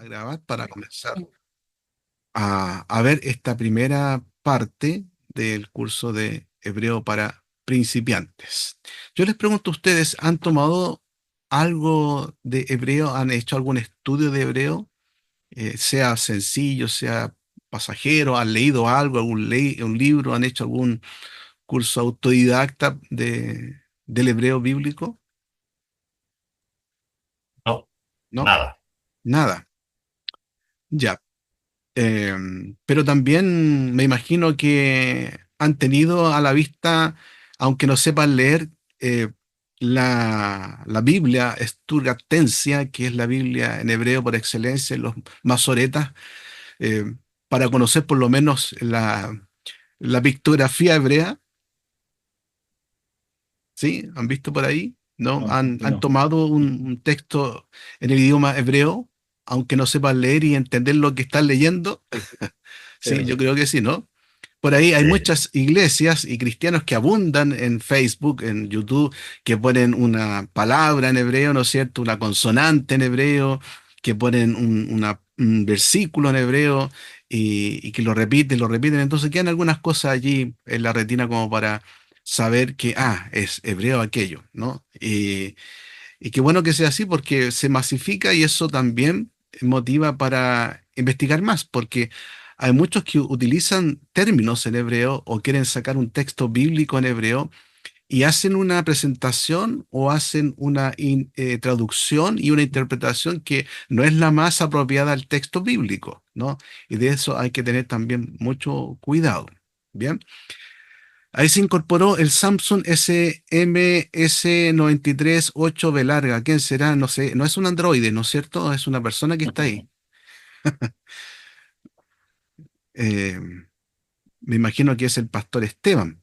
a grabar para comenzar a ver esta primera parte del curso de hebreo para principiantes. Yo les pregunto a ustedes, ¿han tomado algo de hebreo? ¿Han hecho algún estudio de hebreo? Sea sencillo, sea pasajero, ¿han leído algo, un libro, han hecho algún curso autodidacta del hebreo bíblico? No, No, nada. nada. Ya. Pero también me imagino que han tenido a la vista, aunque no sepan leer, eh, la Biblia Esturgatensia, que es la Biblia en hebreo por excelencia, los masoretas, eh, para conocer por lo menos la pictografía hebrea. ¿Sí? ¿Han visto por ahí? ¿No? No, ¿Han no. tomado un texto en el idioma hebreo, aunque no sepan leer y entender lo que están leyendo? Sí, yo Sí, creo que sí, ¿no? Por ahí hay sí. muchas iglesias y cristianos que abundan en Facebook, en YouTube, que ponen una palabra en hebreo, ¿no es cierto? Una consonante en hebreo, que ponen un versículo en hebreo y que lo repiten, lo repiten. Entonces quedan algunas cosas allí en la retina como para saber que, es hebreo aquello, ¿no? Y qué bueno que sea así porque se masifica y eso también motiva para investigar más, porque hay muchos que utilizan términos en hebreo o quieren sacar un texto bíblico en hebreo y hacen una presentación o hacen una traducción y una interpretación que no es la más apropiada al texto bíblico, ¿no? Y de eso hay que tener también mucho cuidado. Bien. Ahí se incorporó el Samsung SMS 8B larga. ¿Quién será? No sé. No es un androide, ¿no es cierto? Es una persona que está ahí. Eh, Me imagino que es el pastor Esteban.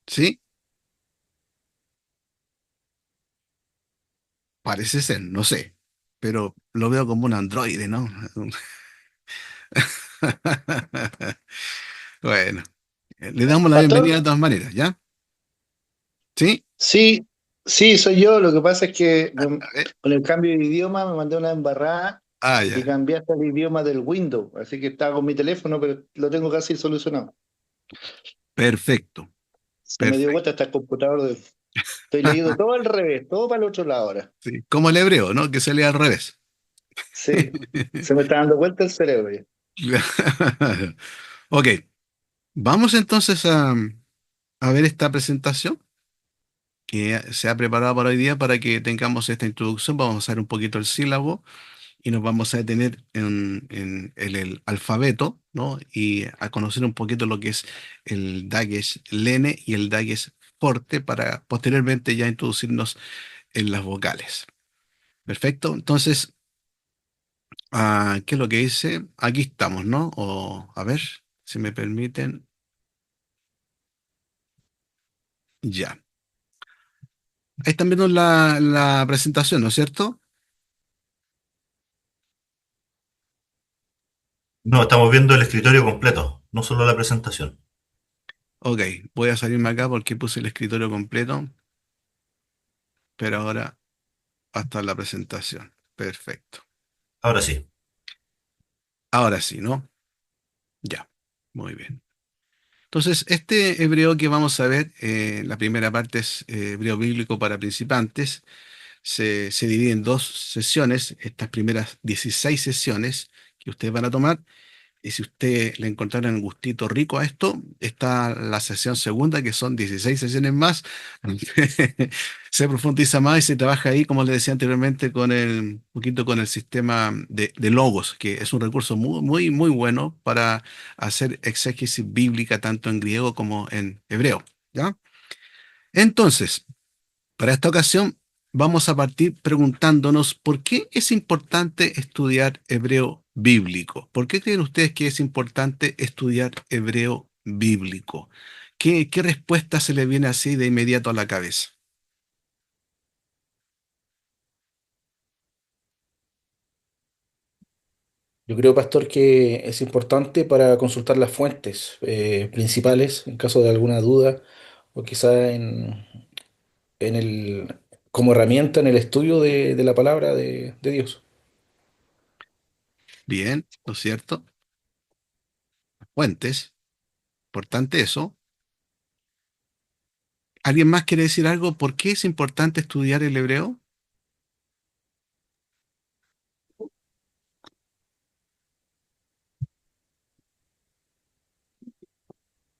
¿Sí? Parece ser, no sé. Pero lo veo como un androide, ¿no? Bueno, le damos la bienvenida Pastor, de todas maneras, ¿ya? ¿Sí? sí, sí, soy yo. Lo que pasa es que A ver. con el cambio de idioma me mandé una embarrada y Ya. cambié hasta el idioma del Windows. Así que estaba con mi teléfono, pero lo tengo casi solucionado. Perfecto. Se me dio Perfecto. vuelta hasta el computador. Estoy leyendo todo al revés, todo para el otro lado ahora. Sí, como el hebreo, ¿no? Que se lee al revés. Sí, se me está dando vuelta el cerebro ya. Ok, vamos entonces a ver esta presentación que se ha preparado para hoy día para que tengamos esta introducción. Vamos a hacer un poquito el sílabo y nos vamos a detener en el alfabeto, ¿no? Y a conocer un poquito lo que es el Dagesh Lene y el Dagesh Forte para posteriormente ya introducirnos en las vocales. Perfecto. Entonces, ¿qué es lo que dice? Aquí estamos, ¿no? O a ver, si me permiten. Ya. Ahí están viendo la presentación, ¿no es cierto? No, estamos viendo el escritorio completo, no solo la presentación. Ok, voy a salirme acá porque puse el escritorio completo, pero ahora hasta la presentación. Perfecto. Ahora sí. Ahora sí, ¿no? Ya. Muy bien. Entonces, este hebreo que vamos a ver, la primera parte es hebreo bíblico para principiantes. Se divide en dos sesiones, estas primeras 16 sesiones que ustedes van a tomar. Y si usted le encontraron el gustito rico a esto, está la sesión segunda, que son 16 sesiones más. Se profundiza más y se trabaja ahí, como les decía anteriormente, con un poquito con el sistema de logos, que es un recurso muy, muy, muy bueno para hacer exégesis bíblica tanto en griego como en hebreo. ¿Ya? Entonces, para esta ocasión vamos a partir preguntándonos por qué es importante estudiar hebreo bíblico. ¿Por qué creen ustedes que es importante estudiar hebreo bíblico? ¿Qué respuesta se le viene así de inmediato a la cabeza? Yo creo, Pastor, que es importante para consultar las fuentes principales en caso de alguna duda o quizá en el, como herramienta en el estudio de la palabra de Dios. Bien, ¿no es cierto? Fuentes, importante eso. ¿Alguien más quiere decir algo? ¿Por qué es importante estudiar el hebreo?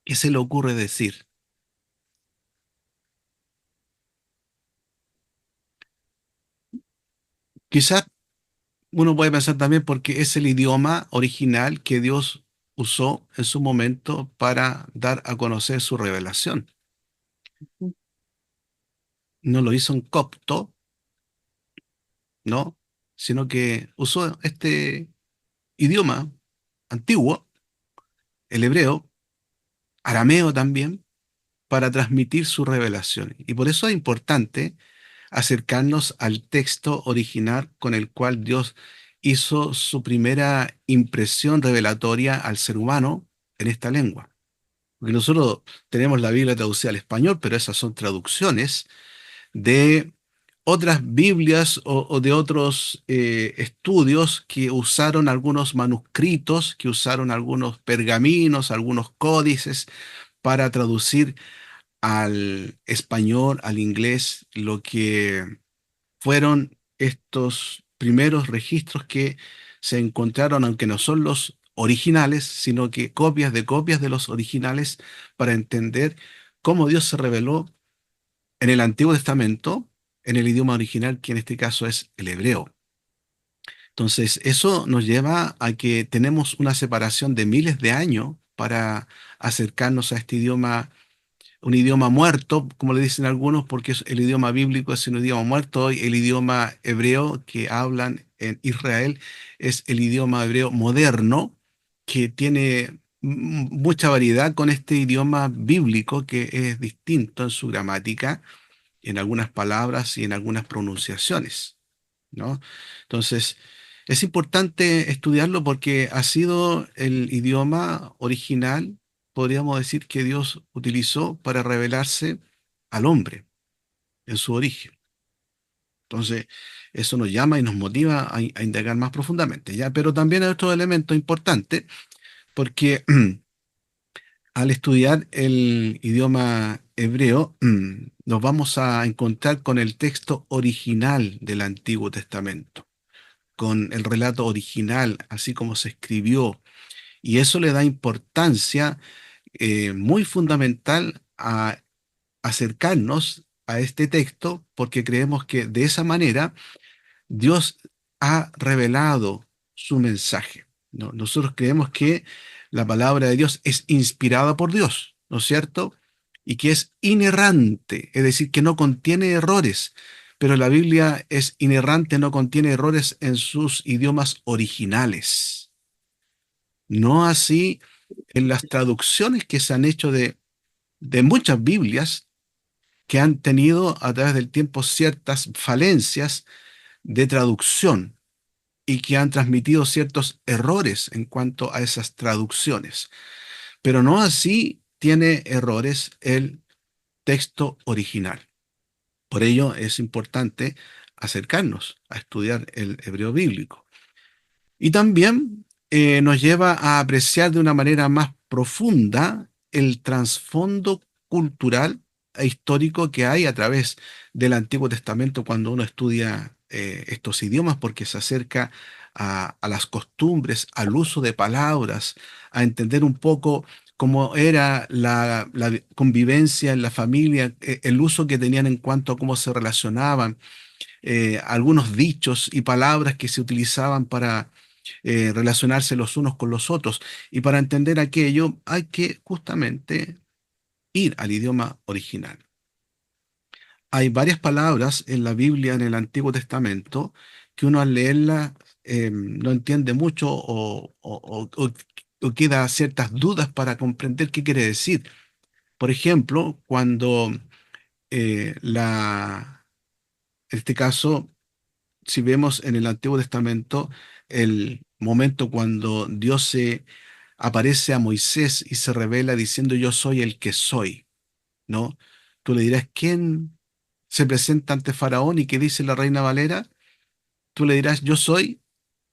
¿Qué se le ocurre decir? Quizás uno puede pensar también porque es el idioma original que Dios usó en su momento para dar a conocer su revelación. No lo hizo en copto, ¿no? Sino que usó este idioma antiguo, el hebreo, arameo también, para transmitir su revelación. Y por eso es importante acercarnos al texto original con el cual Dios hizo su primera impresión revelatoria al ser humano en esta lengua. Porque nosotros tenemos la Biblia traducida al español, pero esas son traducciones de otras Biblias o de otros estudios que usaron algunos manuscritos, que usaron algunos pergaminos, algunos códices para traducir al español, al inglés, lo que fueron estos primeros registros que se encontraron, aunque no son los originales, sino que copias de los originales para entender cómo Dios se reveló en el Antiguo Testamento, en el idioma original, que en este caso es el hebreo. Entonces, eso nos lleva a que tenemos una separación de miles de años para acercarnos a este idioma, un idioma muerto, como le dicen algunos, porque el idioma bíblico es un idioma muerto, y el idioma hebreo que hablan en Israel es el idioma hebreo moderno, que tiene mucha variedad con este idioma bíblico, que es distinto en su gramática, en algunas palabras y en algunas pronunciaciones, ¿no? Entonces, es importante estudiarlo porque ha sido el idioma original, podríamos decir, que Dios utilizó para revelarse al hombre en su origen. Entonces, eso nos llama y nos motiva a indagar más profundamente, ¿ya? Pero también hay otro elemento importante porque al estudiar el idioma hebreo, nos vamos a encontrar con el texto original del Antiguo Testamento, con el relato original, así como se escribió. Y eso le da importancia muy fundamental a acercarnos a este texto, porque creemos que de esa manera Dios ha revelado su mensaje, ¿no? Nosotros creemos que la palabra de Dios es inspirada por Dios, ¿no es cierto? Y que es inerrante, es decir, que no contiene errores. Pero la Biblia es inerrante, no contiene errores en sus idiomas originales. No así en las traducciones que se han hecho de muchas Biblias que han tenido a través del tiempo ciertas falencias de traducción y que han transmitido ciertos errores en cuanto a esas traducciones. Pero no así tiene errores el texto original. Por ello es importante acercarnos a estudiar el hebreo bíblico. Y también nos lleva a apreciar de una manera más profunda el trasfondo cultural e histórico que hay a través del Antiguo Testamento cuando uno estudia estos idiomas, porque se acerca a las costumbres, al uso de palabras, a entender un poco cómo era la convivencia en la familia, el uso que tenían en cuanto a cómo se relacionaban, algunos dichos y palabras que se utilizaban para relacionarse los unos con los otros. Y para entender aquello hay que justamente ir al idioma original. Hay varias palabras en la Biblia, en el Antiguo Testamento, que uno al leerla no entiende mucho o queda ciertas dudas para comprender qué quiere decir. Por ejemplo, cuando en este caso, si vemos en el Antiguo Testamento el momento cuando Dios se aparece a Moisés y se revela diciendo yo soy el que soy, ¿no? Tú le dirás, ¿quién? se presenta ante Faraón y que dice la Reina Valera, tú le dirás, yo soy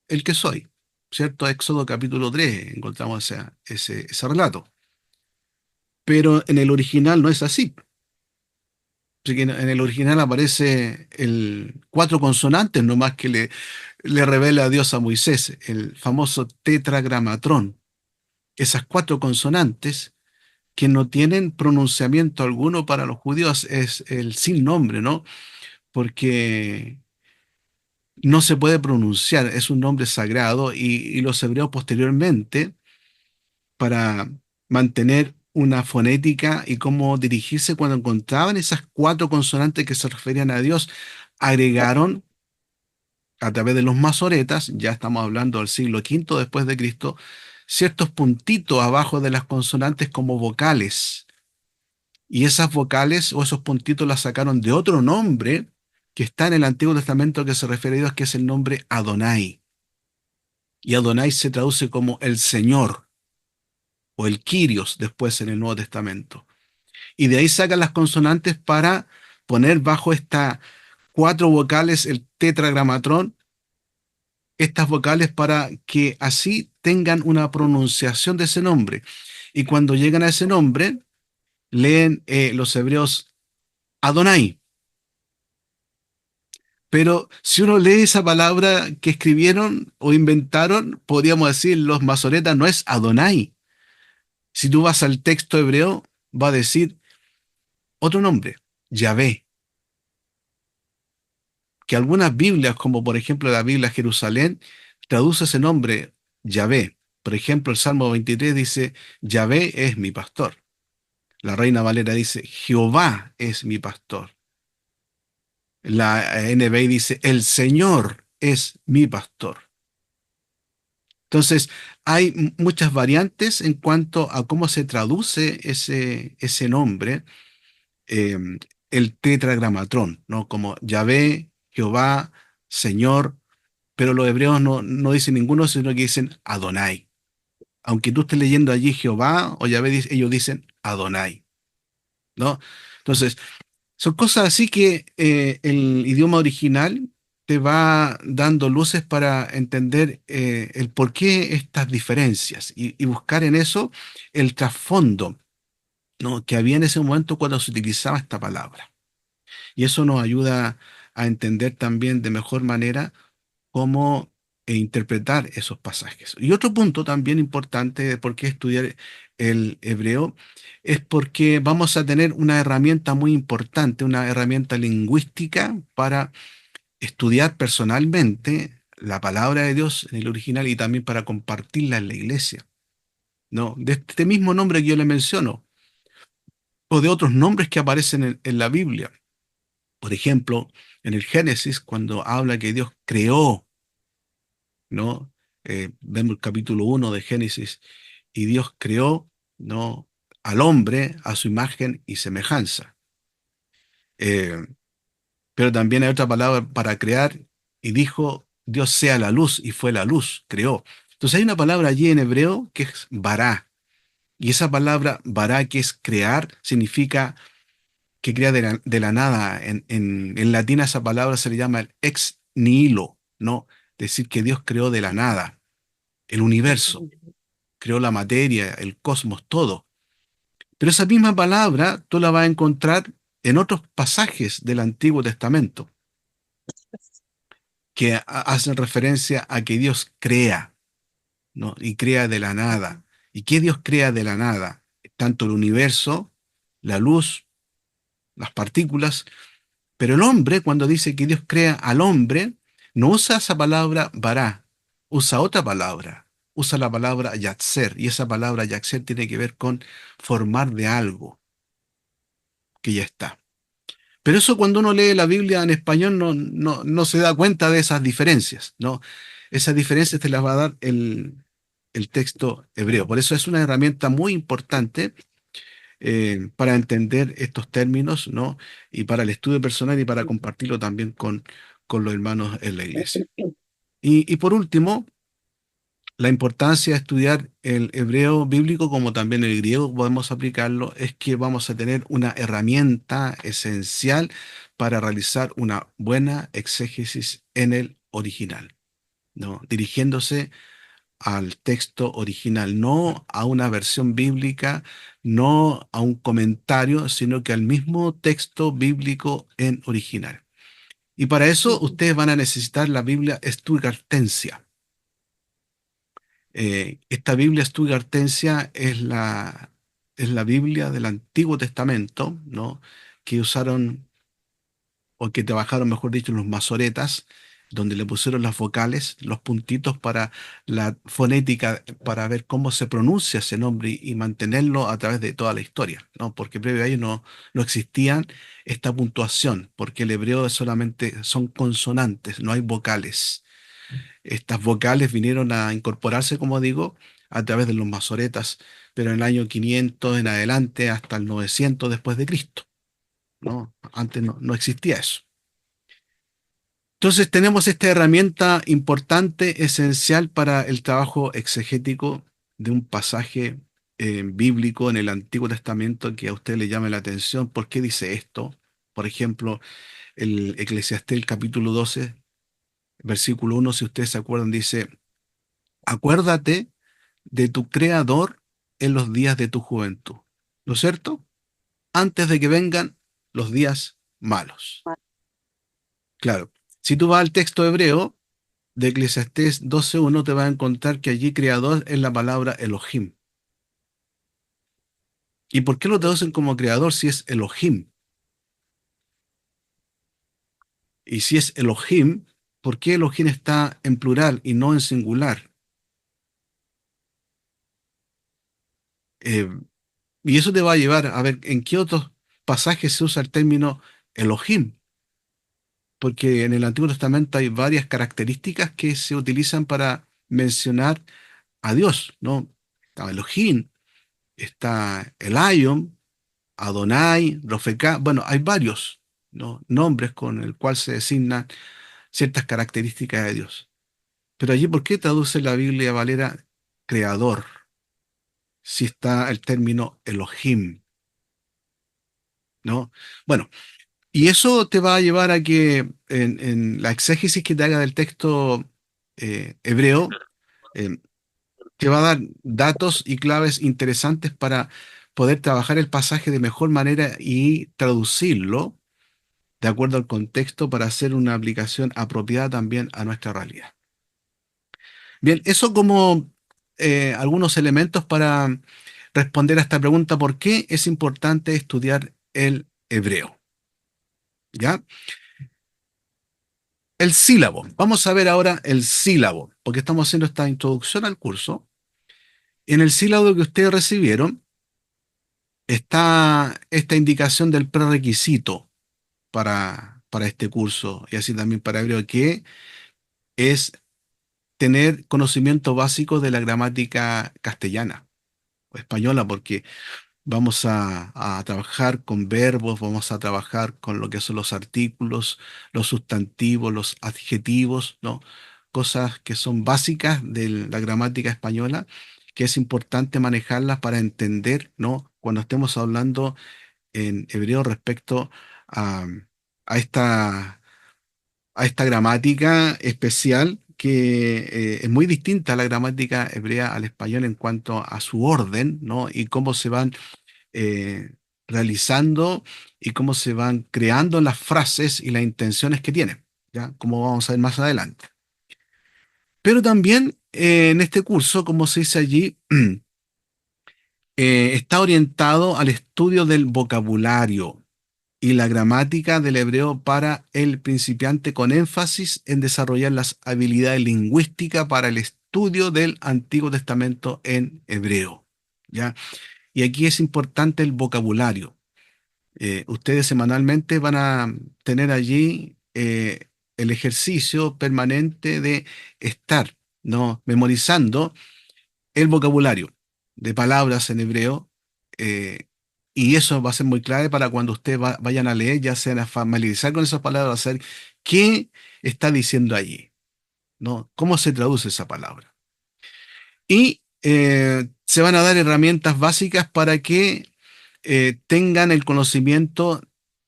el que soy. ¿Cierto? Éxodo capítulo 3 encontramos ese relato. Pero en el original no es así. Así que en el original aparece el cuatro consonantes nomás que le revela a Dios a Moisés, el famoso tetragramatrón. Esas cuatro consonantes que no tienen pronunciamiento alguno para los judíos es el sin nombre, ¿no? Porque no se puede pronunciar, es un nombre sagrado y los hebreos posteriormente, para mantener una fonética y cómo dirigirse cuando encontraban esas cuatro consonantes que se referían a Dios, agregaron a través de los masoretas, ya estamos hablando del siglo V después de Cristo, ciertos puntitos abajo de las consonantes como vocales. Y esas vocales o esos puntitos las sacaron de otro nombre que está en el Antiguo Testamento que se refiere a Dios, que es el nombre Adonai. Y Adonai se traduce como el Señor o el Kyrios después en el Nuevo Testamento. Y de ahí sacan las consonantes para poner bajo estas cuatro vocales el tetragramatrón, estas vocales para que así tengan una pronunciación de ese nombre. Y cuando llegan a ese nombre, leen los hebreos Adonai. Pero si uno lee esa palabra que escribieron o inventaron, podríamos decir los masoretas, no es Adonai. Si tú vas al texto hebreo, va a decir otro nombre, Yahvé, que algunas Biblias, como por ejemplo la Biblia Jerusalén, traduce ese nombre, Yahvé. Por ejemplo, el Salmo 23 dice, Yahvé es mi pastor. La Reina Valera dice, Jehová es mi pastor. La NBI dice, el Señor es mi pastor. Entonces, hay muchas variantes en cuanto a cómo se traduce ese nombre, eh, el tetragramatrón, ¿no? Como Yahvé, Jehová, Señor, pero los hebreos no dicen ninguno, sino que dicen Adonai. Aunque tú estés leyendo allí Jehová o Yahvé, ellos dicen Adonai, ¿no? Entonces, son cosas así que el idioma original te va dando luces para entender el por qué estas diferencias y buscar en eso el trasfondo, ¿no? Que había en ese momento cuando se utilizaba esta palabra. Y eso nos ayuda a entender también de mejor manera cómo interpretar esos pasajes. Y otro punto también importante de por qué estudiar el hebreo es porque vamos a tener una herramienta muy importante, una herramienta lingüística para estudiar personalmente la palabra de Dios en el original y también para compartirla en la iglesia, ¿no? De este mismo nombre que yo le menciono, o de otros nombres que aparecen en la Biblia. Por ejemplo, en el Génesis, cuando habla que Dios creó, ¿no? Vemos el capítulo 1 de Génesis, y Dios creó, ¿no? Al hombre a su imagen y semejanza. Eh, pero también hay otra palabra para crear, y dijo, Dios sea la luz, y fue la luz, creó. Entonces hay una palabra allí en hebreo que es bará, y esa palabra bará, que es crear, significa que crea de la nada. En latín a esa palabra se le llama el ex nihilo, ¿no? Decir que Dios creó de la nada el universo, creó la materia, el cosmos, todo. Pero esa misma palabra tú la vas a encontrar en otros pasajes del Antiguo Testamento que hacen referencia a que Dios crea, ¿no? Y crea de la nada. ¿Y qué Dios crea de la nada? Tanto el universo, la luz, las partículas, pero el hombre, cuando dice que Dios crea al hombre, no usa esa palabra bará, usa otra palabra, usa la palabra yatzer, y esa palabra yatzer tiene que ver con formar de algo que ya está. Pero eso cuando uno lee la Biblia en español no se da cuenta de esas diferencias, ¿no? Esas diferencias te las va a dar el texto hebreo. Por eso es una herramienta muy importante para entender estos términos, ¿no? Y para el estudio personal y para compartirlo también con los hermanos en la iglesia. Y por último, La importancia de estudiar el hebreo bíblico como también el griego podemos aplicarlo es que vamos a tener una herramienta esencial para realizar una buena exégesis en el original, ¿no? Dirigiéndose al texto original, no a una versión bíblica, no a un comentario, sino que al mismo texto bíblico en original. Y para eso ustedes van a necesitar la Biblia Stuttgartensia. Esta Biblia Stuttgartensia es la Biblia del Antiguo Testamento, ¿no? Que usaron, o que trabajaron, mejor dicho, los masoretas, donde le pusieron las vocales, los puntitos para la fonética, para ver cómo se pronuncia ese nombre y mantenerlo a través de toda la historia, ¿no? Porque previo a ello no existían esta puntuación, porque el hebreo solamente son consonantes, no hay vocales. Estas vocales vinieron a incorporarse, como digo, a través de los masoretas, pero en el año 500 en adelante hasta el 900 después de Cristo, ¿no? Antes no existía eso. Entonces tenemos esta herramienta importante, esencial para el trabajo exegético de un pasaje bíblico en el Antiguo Testamento que a usted le llame la atención. ¿Por qué dice esto? Por ejemplo, el Eclesiastés, el capítulo 12, versículo 1, si ustedes se acuerdan, dice: acuérdate de tu Creador en los días de tu juventud, ¿no es cierto? Antes de que vengan los días malos. Claro, si tú vas al texto hebreo de Eclesiastés 12:1, te vas a encontrar que allí creador es la palabra Elohim. ¿Y por qué lo traducen como creador si es Elohim? Y si es Elohim, ¿por qué Elohim está en plural y no en singular? Eh, y eso te va a llevar a ver en qué otros pasajes se usa el término Elohim, porque en el Antiguo Testamento hay varias características que se utilizan para mencionar a Dios, ¿no? Está Elohim, está Elion, Adonai, Rofecá, bueno, hay varios, ¿no? Nombres con el cual se designan ciertas características de Dios. Pero allí, ¿por qué traduce la Biblia Valera creador si está el término Elohim, ¿no? Bueno, y eso te va a llevar a que en la exégesis que te haga del texto hebreo, eh, te va a dar datos y claves interesantes para poder trabajar el pasaje de mejor manera y traducirlo de acuerdo al contexto para hacer una aplicación apropiada también a nuestra realidad. Bien, eso como algunos elementos para responder a esta pregunta: ¿por qué es importante estudiar el hebreo? ¿Ya? El sílabo. Vamos a ver ahora el sílabo, porque estamos haciendo esta introducción al curso. En el sílabo que ustedes recibieron está esta indicación del prerequisito para este curso y así también para hebreo, que es tener conocimiento básico de la gramática castellana o española, porque vamos a trabajar con verbos, vamos a trabajar con lo que son los artículos, los sustantivos, los adjetivos, ¿no? Cosas que son básicas de la gramática española, que es importante manejarlas para entender, ¿no? Cuando estemos hablando en hebreo respecto a, a esta, a esta gramática especial que es muy distinta a la gramática hebrea al español en cuanto a su orden, ¿no? Y cómo se van eh, realizando y cómo se van creando las frases y las intenciones que tienen, ¿ya? Como vamos a ver más adelante. Pero también en este curso, como se dice allí, está orientado al estudio del vocabulario y la gramática del hebreo para el principiante, con énfasis en desarrollar las habilidades lingüísticas para el estudio del Antiguo Testamento en hebreo, ¿ya? Y aquí es importante el vocabulario. Ustedes semanalmente van a tener allí el ejercicio permanente de estar, ¿no? Memorizando el vocabulario de palabras en hebreo, eh, y eso va a ser muy clave para cuando ustedes vayan a leer, ya sean a familiarizar con esas palabras, a saber qué está diciendo allí, ¿no? ¿Cómo se traduce esa palabra? Y se van a dar herramientas básicas para que tengan el conocimiento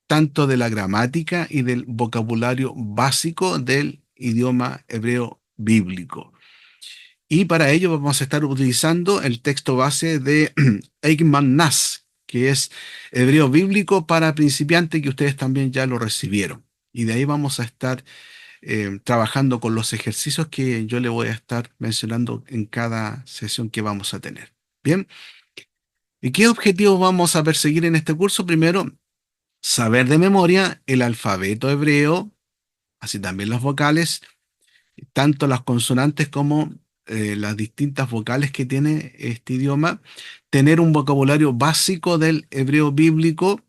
tanto de la gramática y del vocabulario básico del idioma hebreo bíblico. Y para ello vamos a estar utilizando el texto base de Eggman Nass, que es hebreo bíblico para principiantes, que ustedes también ya lo recibieron. Y de ahí vamos a estar trabajando con los ejercicios que yo le voy a estar mencionando en cada sesión que vamos a tener. Bien, ¿y qué objetivos vamos a perseguir en este curso? Primero, saber de memoria el alfabeto hebreo, así también las vocales, tanto las consonantes como las distintas vocales que tiene este idioma, tener un vocabulario básico del hebreo bíblico,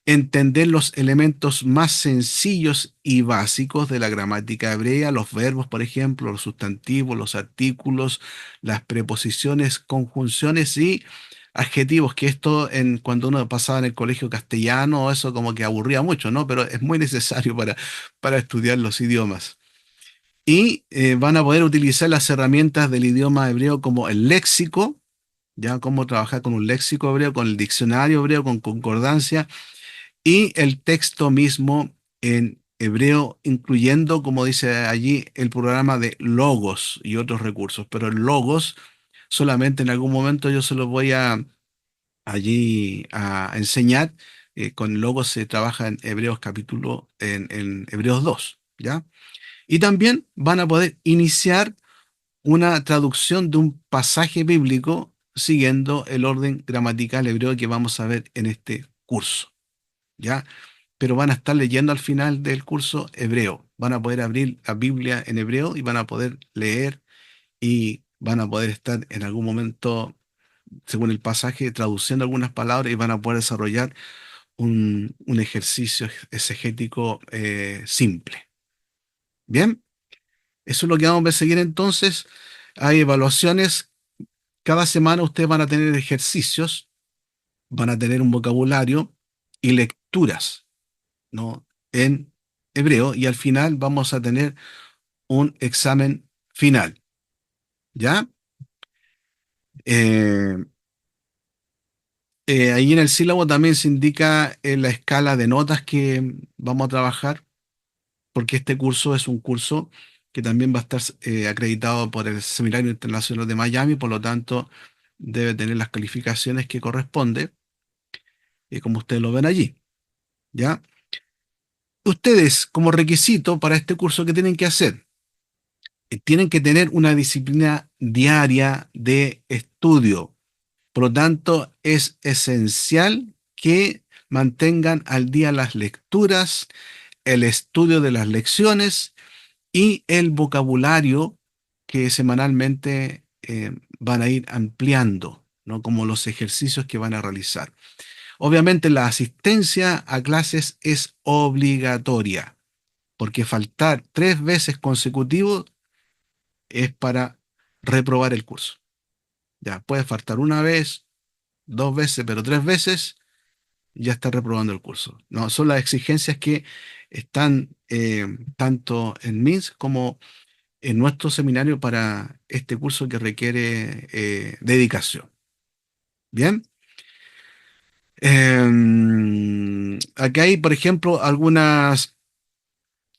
entender los elementos más sencillos y básicos de la gramática hebrea, los verbos, por ejemplo, los sustantivos, los artículos, las preposiciones, conjunciones y adjetivos, que esto cuando uno pasaba en el colegio castellano, eso como que aburría mucho, ¿no? Pero es muy necesario para estudiar los idiomas. Y van a poder utilizar las herramientas del idioma hebreo como el léxico, ya cómo trabajar con un léxico hebreo, con el diccionario hebreo, con concordancia, y el texto mismo en hebreo, incluyendo, como dice allí, el programa de Logos y otros recursos. Pero el Logos solamente en algún momento yo se lo voy allí a enseñar. Con Logos se trabaja en Hebreos en Hebreos 2, ¿ya? Y también van a poder iniciar una traducción de un pasaje bíblico siguiendo el orden gramatical hebreo que vamos a ver en este curso, ¿ya? Pero van a estar leyendo al final del curso hebreo. Van a poder abrir la Biblia en hebreo y van a poder leer y van a poder estar en algún momento, según el pasaje, traduciendo algunas palabras y van a poder desarrollar un ejercicio exegético simple. Bien, eso es lo que vamos a perseguir entonces. Hay evaluaciones. Cada semana ustedes van a tener ejercicios, van a tener un vocabulario y lecturas, ¿no? En hebreo, y al final vamos a tener un examen final, ¿ya? Eh, Ahí en el sílabo también se indica la escala de notas que vamos a trabajar, porque este curso es un curso que también va a estar acreditado por el Seminario Internacional de Miami, por lo tanto debe tener las calificaciones que corresponde, como ustedes lo ven allí, ¿ya? Ustedes, como requisito para este curso, ¿qué tienen que hacer? Tienen que tener una disciplina diaria de estudio. Por lo tanto, es esencial que mantengan al día las lecturas, el estudio de las lecciones y el vocabulario que semanalmente van a ir ampliando, ¿no? Como los ejercicios que van a realizar. Obviamente, la asistencia a clases es obligatoria, porque faltar 3 veces consecutivos es para reprobar el curso. Ya, puedes faltar una vez, 2 veces, pero 3 veces ya está reprobando el curso. No, son las exigencias que están tanto en MINS como en nuestro seminario para este curso que requiere dedicación. Bien. Acá hay, por ejemplo, algunas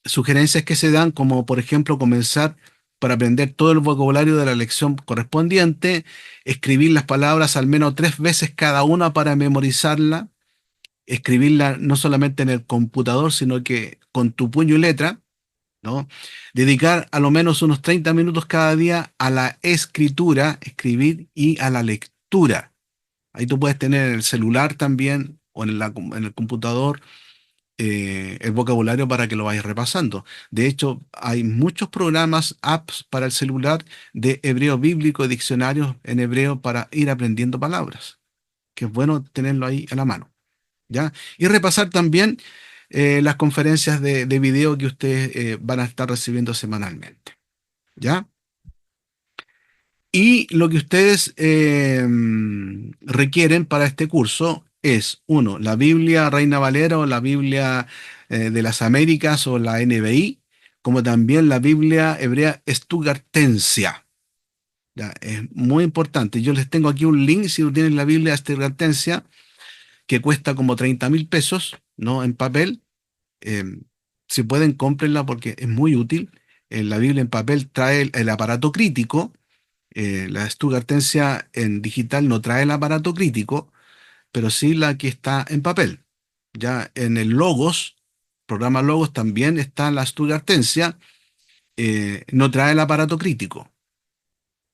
sugerencias que se dan, como por ejemplo comenzar por aprender todo el vocabulario de la lección correspondiente, escribir las palabras al menos 3 veces cada una para memorizarla, escribirla no solamente en el computador, sino que con tu puño y letra, ¿no? Dedicar a lo menos unos 30 minutos cada día a la escritura, escribir, y a la lectura. Ahí tú puedes tener en el celular también o en el computador el vocabulario para que lo vayas repasando. De hecho, hay muchos programas, apps para el celular de hebreo bíblico, diccionarios en hebreo para ir aprendiendo palabras, que es bueno tenerlo ahí a la mano, ¿ya? Y repasar también las conferencias de video que ustedes van a estar recibiendo semanalmente, ¿ya? Y lo que ustedes requieren para este curso es, uno, la Biblia Reina Valera o la Biblia de las Américas o la NBI, como también la Biblia hebrea Stuttgartensia. Ya, es muy importante. Yo les tengo aquí un link, si tienen la Biblia Advertencia, que cuesta como 30.000 pesos, ¿no? En papel. Eh, si pueden, cómprenla porque es muy útil. La Biblia en papel trae el aparato crítico. La Advertencia en digital no trae el aparato crítico, pero sí la que está en papel. Ya en el Logos, programa Logos, también está la Advertencia, no trae el aparato crítico,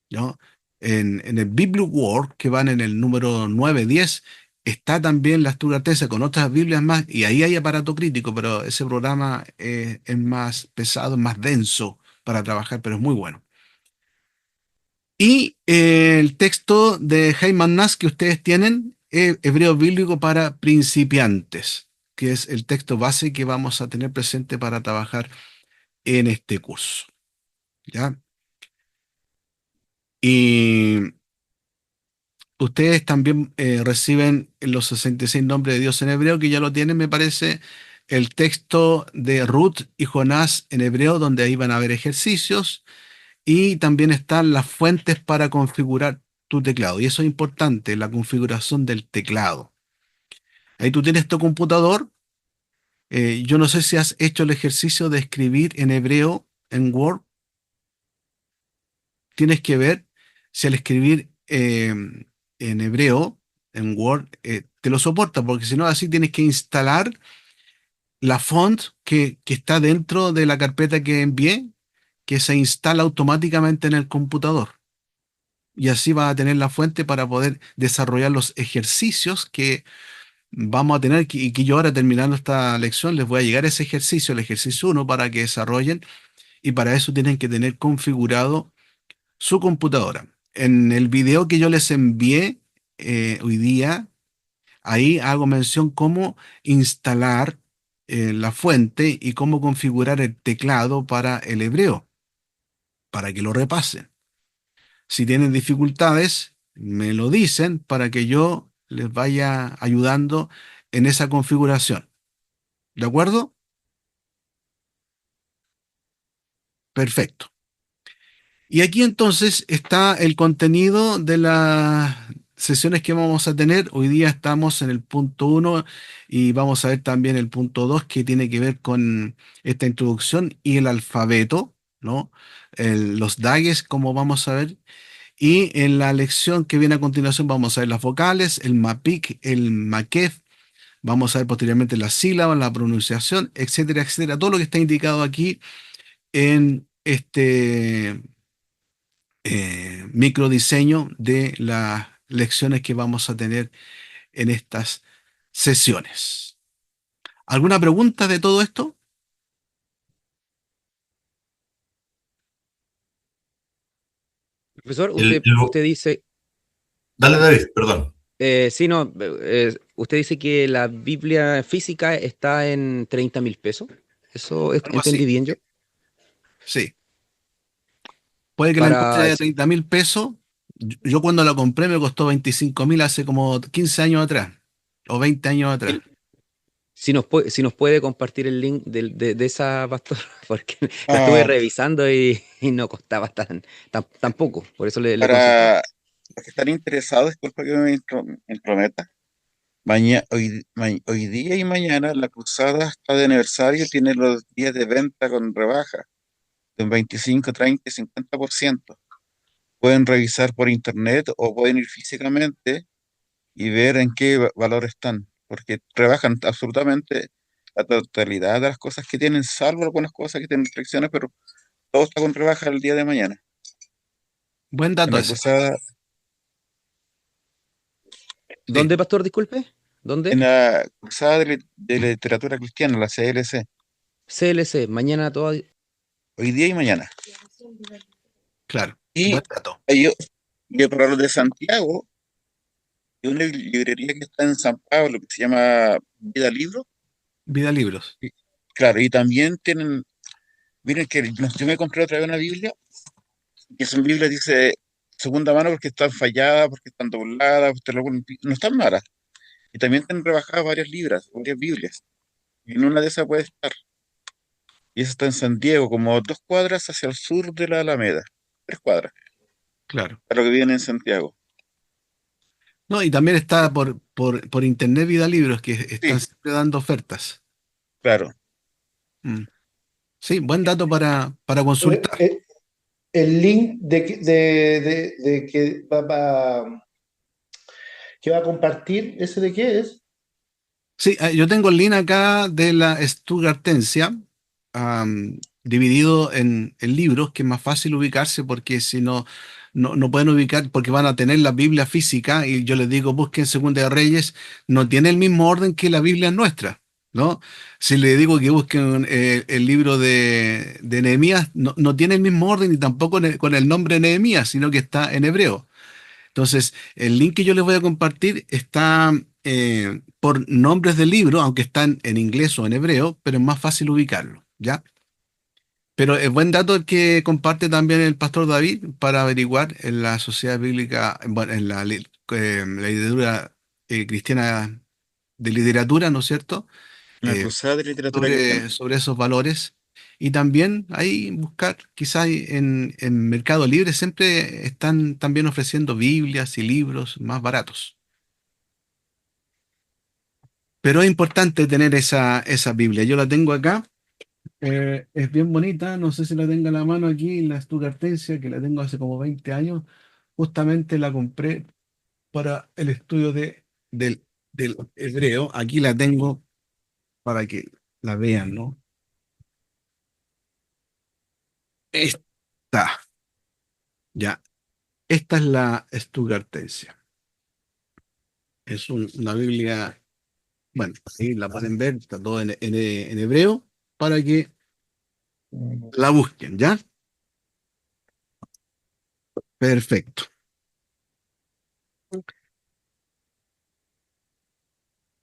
¿no? En el BibleWord, que van en el número 9-10, está también la Advertencia con otras Biblias más, y ahí hay aparato crítico, pero ese programa es más pesado, es más denso para trabajar, pero es muy bueno. Y el texto de Heyman Nass que ustedes tienen, Hebreo Bíblico para Principiantes, que es el texto base que vamos a tener presente para trabajar en este curso. ¿Ya? Y ustedes también reciben los 66 nombres de Dios en hebreo, que ya lo tienen, me parece, el texto de Ruth y Jonás en hebreo, donde ahí van a haber ejercicios. Y también están las fuentes para configurar tu teclado. Y eso es importante, la configuración del teclado. Ahí tú tienes tu computador. Yo no sé si has hecho el ejercicio de escribir en hebreo en Word. Tienes que ver si al escribir en hebreo en Word te lo soporta, porque si no, así tienes que instalar la font que está dentro de la carpeta que envié, que se instala automáticamente en el computador. Y así vas a tener la fuente para poder desarrollar los ejercicios que vamos a tener y que yo ahora terminando esta lección les voy a llegar ese ejercicio, el ejercicio uno para que desarrollen, y para eso tienen que tener configurado su computadora. En el video que yo les envié hoy día, ahí hago mención cómo instalar la fuente y cómo configurar el teclado para el hebreo, para que lo repasen. Si tienen dificultades, me lo dicen para que yo les vaya ayudando en esa configuración. ¿De acuerdo? Perfecto. Y aquí entonces está el contenido de las sesiones que vamos a tener. Hoy día estamos en el punto uno y vamos a ver también el punto 2 que tiene que ver con esta introducción y el alfabeto, ¿no? Los DAGes, como vamos a ver. Y en la lección que viene a continuación vamos a ver las vocales, el MAPIC, el MAQUEF, vamos a ver posteriormente las sílabas, la pronunciación, etcétera, etcétera. Todo lo que está indicado aquí en este microdiseño de las lecciones que vamos a tener en estas sesiones. ¿Alguna pregunta de todo esto? Profesor, El- usted dice, Dale, David, perdón. sí, no, usted dice que la Biblia física está en 30.000 pesos. ¿Eso Algo entendí así. bien yo? Sí. Puede que la encuentre Para, de 30.000 pesos. Yo cuando la compré me costó 25.000 hace como 15 años atrás o 20 años atrás. si nos puede compartir el link de esa pastora, porque la estuve Ah, revisando y no costaba tan poco, por eso le consultaba. para los que están interesados, disculpa que me intrometa. Hoy día y mañana la Cruzada está de aniversario y tiene los días de venta con rebaja de un 25, 30 y 50%. Pueden revisar por internet o pueden ir físicamente y ver en qué valor están, porque rebajan absolutamente la totalidad de las cosas que tienen, salvo algunas cosas que tienen restricciones, pero todo está con rebaja el día de mañana. Buen En dato la ese. Cruzada, sí, ¿Dónde, pastor? Disculpe. en ¿Dónde? la Cruzada de Literatura Cristiana, la CLC, CLC, mañana todo. hoy día y mañana. Claro, Y buen dato. yo, para los de Santiago, hay una librería que está en San Pablo que se llama Vida Libro. Vida libros. Y, claro, y también tienen, miren que yo me compré otra vez una Biblia, y esa Biblia dice segunda mano porque están falladas, porque están dobladas, no están malas. Y también tienen rebajadas varias libras, varias Biblias. Y en una de esas puede estar. Y esa está en San Diego, como 2 cuadras hacia el sur de la Alameda. 3 cuadras. claro. para los que viven en Santiago. No, y también está por Internet Vida Libros, que están Sí, siempre dando ofertas. claro. Mm. Sí, buen dato para Eh, consultar. eh, el link de que va a compartir, ¿ese de qué es? Sí, yo tengo el link acá de la Stuttgartensia, dividido en libros, que es más fácil ubicarse porque si no, no pueden ubicar, porque van a tener la Biblia física y yo les digo, busquen Segunda de Reyes, no tiene el mismo orden que la Biblia nuestra, ¿no? Si les digo que busquen el libro de Nehemías, no tiene el mismo orden y tampoco con el nombre Nehemías, sino que está en hebreo. Entonces, el link que yo les voy a compartir está por nombres de libro, aunque están en inglés o en hebreo, pero es más fácil ubicarlo, ¿ya? Pero es buen dato el que comparte también el pastor David para averiguar en la sociedad bíblica, bueno, en la literatura cristiana de literatura, ¿no es cierto? Una Eh, cruzada de literatura cristiana. sobre esos valores. Y también ahí buscar, quizás en Mercado Libre siempre están también ofreciendo Biblias y libros más baratos. Pero es importante tener esa Biblia. Yo la tengo acá. Es bien bonita. No sé si la tengo en la mano aquí, la Stuttgartensia, que la tengo hace como 20 años. Justamente la compré para el estudio del hebreo. Aquí la tengo para que la vean, ¿no? Esta, ya. Esta es la Stuttgartensia. Es una Biblia, bueno, ahí la pueden ver, está todo en hebreo, para que la busquen, ¿ya? Perfecto.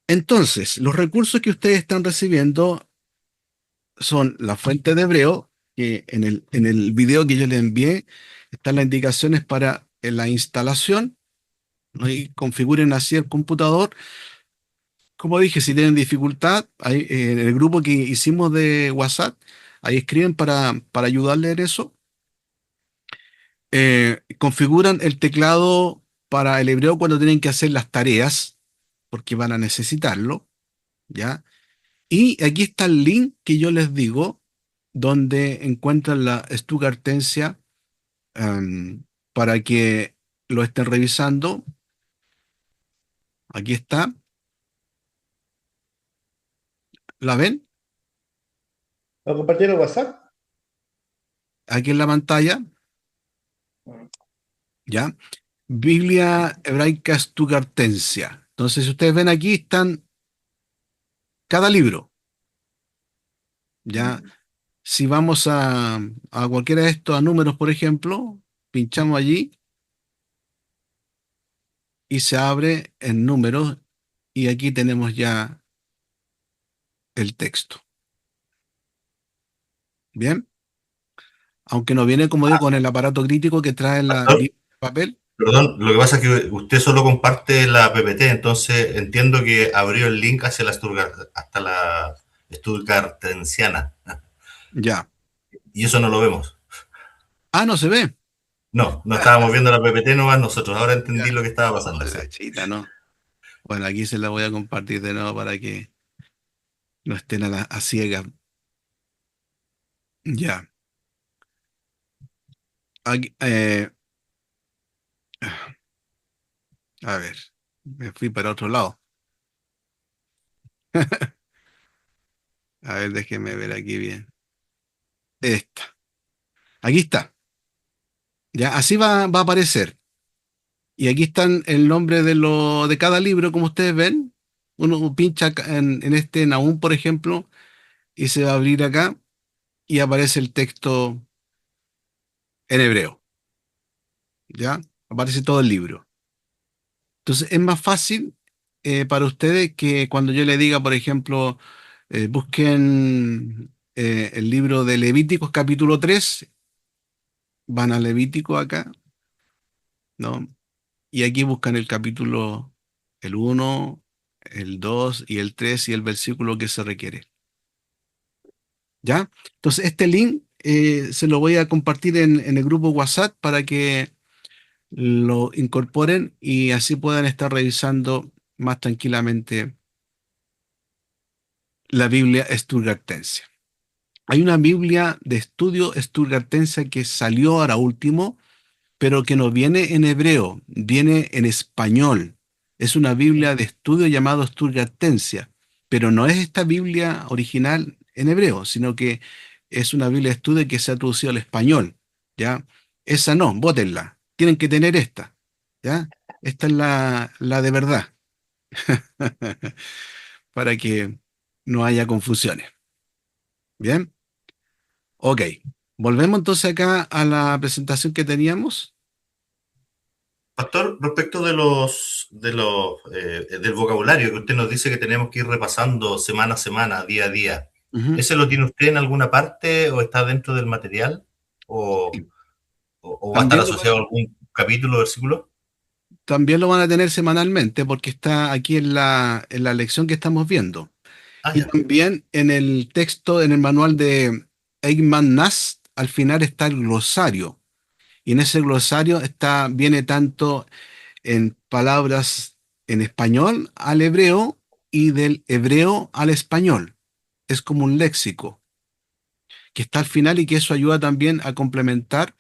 Entonces, los recursos que ustedes están recibiendo son la fuente de hebreo, que en el video que yo les envié están las indicaciones para la instalación, ¿no? Y configuren así el computador. Como dije, si tienen dificultad, ahí, en el grupo que hicimos de WhatsApp, ahí escriben para ayudarles en eso. Configuran el teclado para el hebreo cuando tienen que hacer las tareas, porque van a necesitarlo, ¿ya? Y aquí está el link que yo les digo, donde encuentran la Stuttgartensia, em, para que lo estén revisando. Aquí está, ¿la ven? ¿Lo compartieron en WhatsApp? Aquí en la pantalla, ¿ya? Biblia Hebraica Stuttgartensia. Entonces, si ustedes ven aquí, están cada libro, ¿ya? Si vamos a cualquiera de estos, a números, por ejemplo, pinchamos allí y se abre en números y aquí tenemos ya el texto. Bien, aunque no viene, como digo, con el aparato crítico que trae la Pastor, Biblia en papel. perdón, lo que pasa es que usted solo comparte la PPT, entonces entiendo que abrió el link hacia hasta la Stuttgartensiana, Ya. y eso no lo vemos. Ah, no se ve. No estábamos viendo la PPT nomás nosotros, ahora entendí Ya. lo que estaba Oh, pasando, sí. la chita, ¿no? Bueno, aquí se la voy a compartir de nuevo para que no estén a ciegas. Ya. Aquí, a ver, me fui para otro lado. A ver, déjenme ver aquí bien. Esta. Aquí está. Ya, así va a aparecer. Y aquí están el nombre de cada libro, como ustedes ven. Uno pincha acá en este Nahum, por ejemplo, y se va a abrir acá y aparece el texto en hebreo. ¿Ya? Aparece todo el libro. Entonces es más fácil para ustedes que cuando yo le diga, por ejemplo, busquen el libro de Levíticos capítulo 3, van a Levítico acá, ¿no? Y aquí buscan el capítulo, el uno, el 2 y el 3 y el versículo que se requiere. ¿Ya? Entonces este link se lo voy a compartir en el grupo WhatsApp para que lo incorporen y así puedan estar revisando más tranquilamente la Biblia Stuttgartense. Hay una Biblia de estudio Stuttgartense que salió ahora último, pero que no viene en hebreo, viene en español. Es una Biblia de estudio llamado Stuttgartense, pero no es esta Biblia original en hebreo, sino que es una Biblia de estudio que se ha traducido al español, ¿ya? Esa no, bótenla. Tienen que tener esta, ¿ya? Esta es la de verdad, para que no haya confusiones. ¿Bien? Ok. Volvemos entonces acá a la presentación que teníamos. Pastor, respecto del vocabulario que usted nos dice que tenemos que ir repasando semana a semana, día a día, Ujú. ¿ese lo tiene usted en alguna parte o está dentro del material? ¿O, o va a estar También lo asociado van, a algún capítulo o versículo? también lo van a tener semanalmente porque está aquí en la lección que estamos viendo. Ah, Y ya. también en el texto, en el manual de Eggman Nast, al final está el glosario. Y en ese glosario viene tanto en palabras en español al hebreo y del hebreo al español. Es como un léxico que está al final y que eso ayuda también a complementar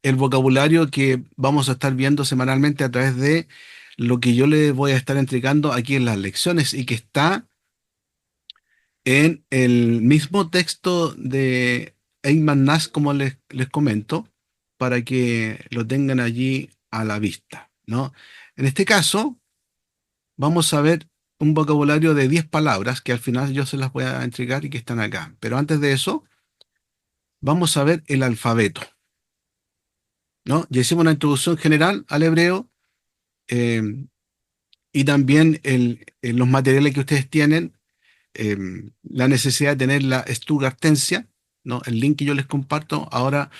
el vocabulario que vamos a estar viendo semanalmente a través de lo que yo le voy a estar entregando aquí en las lecciones y que está en el mismo texto de Eyman Nass, como les comento, para que lo tengan allí a la vista, ¿no? En este caso, vamos a ver un vocabulario de 10 palabras que al final yo se las voy a entregar y que están acá. Pero antes de eso, vamos a ver el alfabeto, ¿no? Ya hicimos una introducción general al hebreo, eh, y también los materiales que ustedes tienen, la necesidad de tener la Stuttgartensia, ¿no? El link que yo les comparto. Ahora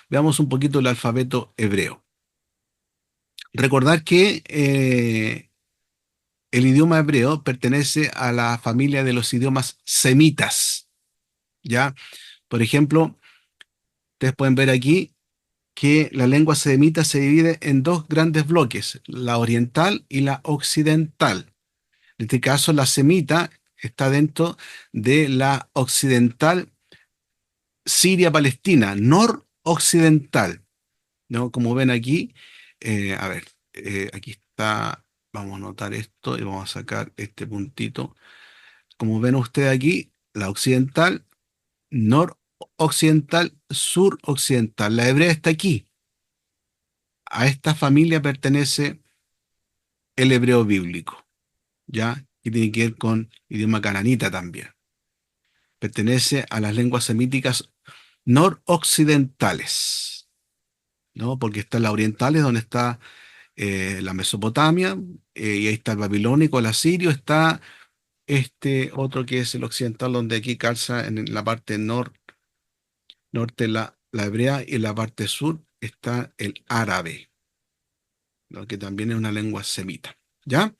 veamos un poquito el alfabeto hebreo. Recordar que el idioma hebreo pertenece a la familia de los idiomas semitas, ¿ya? Por ejemplo, ustedes pueden ver aquí que la lengua semita se divide en dos grandes bloques, la oriental y la occidental. En este caso, la semita está dentro de la occidental Siria-Palestina, noroccidental, ¿no? Como ven aquí, a ver, aquí está, vamos a anotar esto y vamos a sacar este puntito. Como ven ustedes aquí, la occidental, noroccidental, suroccidental. La hebrea está aquí. A esta familia pertenece el hebreo bíblico, ¿ya? Y tiene que ver con idioma cananita también. Pertenece a las lenguas semíticas noroccidentales, ¿no? Porque está la orientales, donde está la Mesopotamia, y ahí está el babilónico, el asirio, está este otro que es el occidental, donde aquí calza en la parte norte la hebrea y en la parte sur está el árabe, ¿no? Que también es una lengua semita, ¿ya?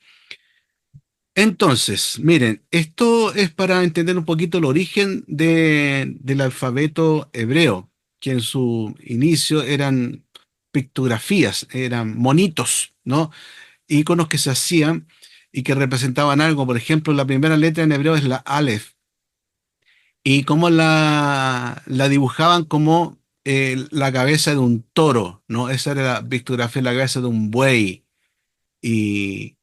Entonces, miren, esto es para entender un poquito el origen del alfabeto hebreo, que en su inicio eran pictografías, eran monitos, ¿no? Iconos que se hacían y que representaban algo. Por ejemplo, la primera letra en hebreo es la Aleph, y cómo la dibujaban como la cabeza de un toro, ¿no? Esa era la pictografía, la cabeza de un buey, y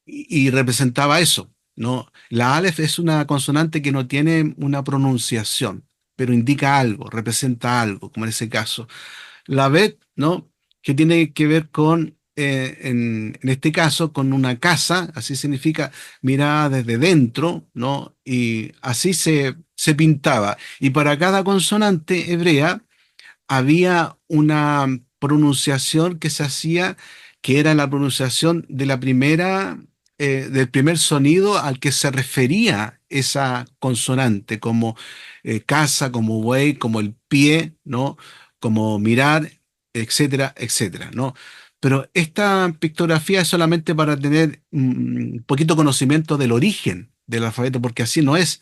y representaba eso, ¿no? La Aleph es una consonante que no tiene una pronunciación, pero indica algo, representa algo, como en ese caso. La Bet, ¿no? Que tiene que ver con, en este caso, con una casa, así significa mirada desde dentro, ¿no? Y así se pintaba. Y para cada consonante hebrea, había una pronunciación que se hacía, que era la pronunciación de la primera, del primer sonido al que se refería esa consonante, como casa, como buey, como el pie, ¿no? Como mirar, etcétera, etcétera, ¿no? Pero esta pictografía es solamente para tener un poquito conocimiento del origen del alfabeto, porque así no es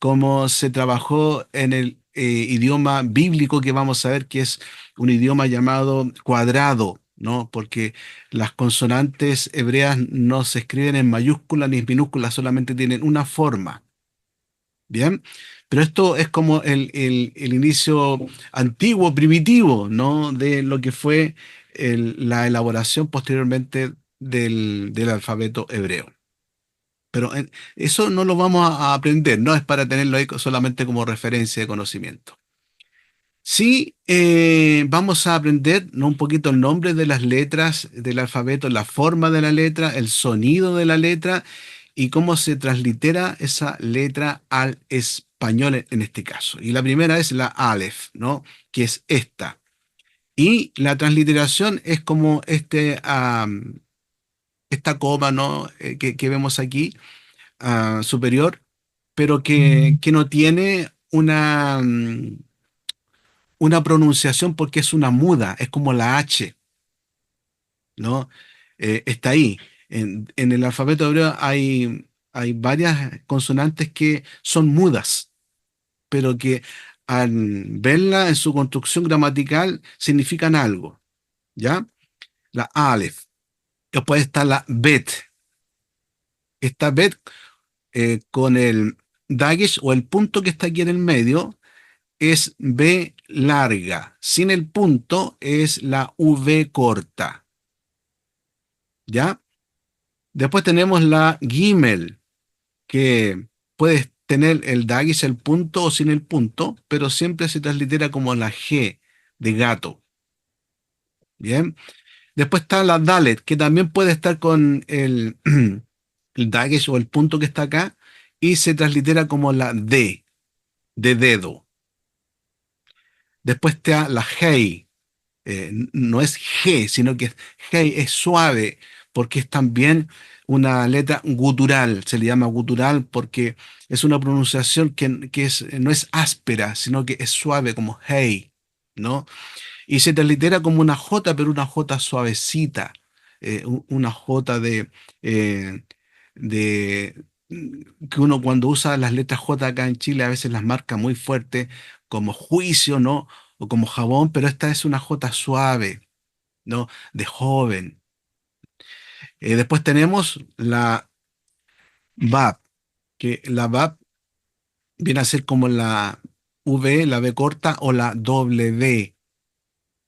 como se trabajó en el idioma bíblico que vamos a ver, que es un idioma llamado cuadrado, ¿no? Porque las consonantes hebreas no se escriben en mayúsculas ni en minúsculas, solamente tienen una forma. Bien, pero esto es como el inicio antiguo, primitivo, ¿no? De lo que fue la elaboración posteriormente del alfabeto hebreo. Pero eso no lo vamos a aprender, no es para tenerlo ahí solamente como referencia de conocimiento. Sí, vamos a aprender, ¿no? Un poquito el nombre de las letras del alfabeto, la forma de la letra, el sonido de la letra y cómo se translitera esa letra al español en este caso. Y la primera es la Aleph, ¿no? Que es esta. Y la transliteración es como esta coma, ¿no? Que vemos aquí, superior, pero que no tiene una pronunciación porque es una muda, es como la H, ¿no? Está ahí. En el alfabeto hebreo hay varias consonantes que son mudas, pero que al verla en su construcción gramatical significan algo, ¿ya? La Aleph. Después está la Bet. Esta Bet con el dagesh o el punto que está aquí en el medio es B larga. Sin el punto es la V corta. ¿Ya? Después tenemos la Gimel, que puedes tener el dagesh, el punto o sin el punto, pero siempre se translitera como la G de gato. Bien. Después está la Dalet, que también puede estar con el dagesh o el punto que está acá, y se translitera como la D, de dedo. Después está la Hei, no es G, sino que es Hei, es suave, porque es también una letra gutural, se le llama gutural porque es una pronunciación no es áspera, sino que es suave, como Hei, ¿no? Y se translitera como una J, pero una J suavecita, una J eh, de que uno cuando usa las letras J acá en Chile a veces las marca muy fuerte, como juicio, ¿no? O como jabón, pero esta es una J suave, ¿no? De joven. Después tenemos la VAP, que la VAP viene a ser como la V, la V corta o la W,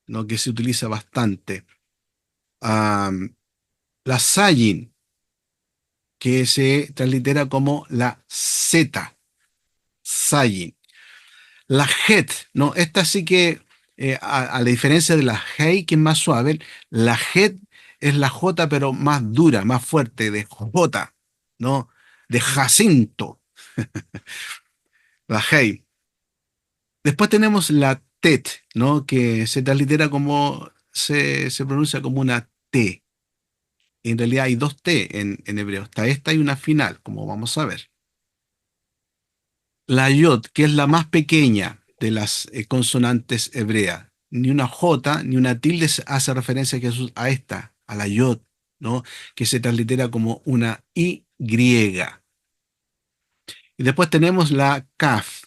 ¿no? Que se utiliza bastante. La Sayin, que se translitera como la Z, Sayin. La Het, ¿no? Esta sí que, a la diferencia de la Hei, que es más suave, la Het es la J, pero más dura, más fuerte, de J, ¿no? De Jacinto, la Hei. Después tenemos la Tet, ¿no? Que se translitera como, se pronuncia como una T. En realidad hay dos T en hebreo. Está esta y una final, como vamos a ver. La Yod, que es la más pequeña de las consonantes hebreas. Ni una J ni una tilde hace referencia a, a esta, a la Yod, ¿no? Que se translitera como una Y. Y después tenemos la Kaf.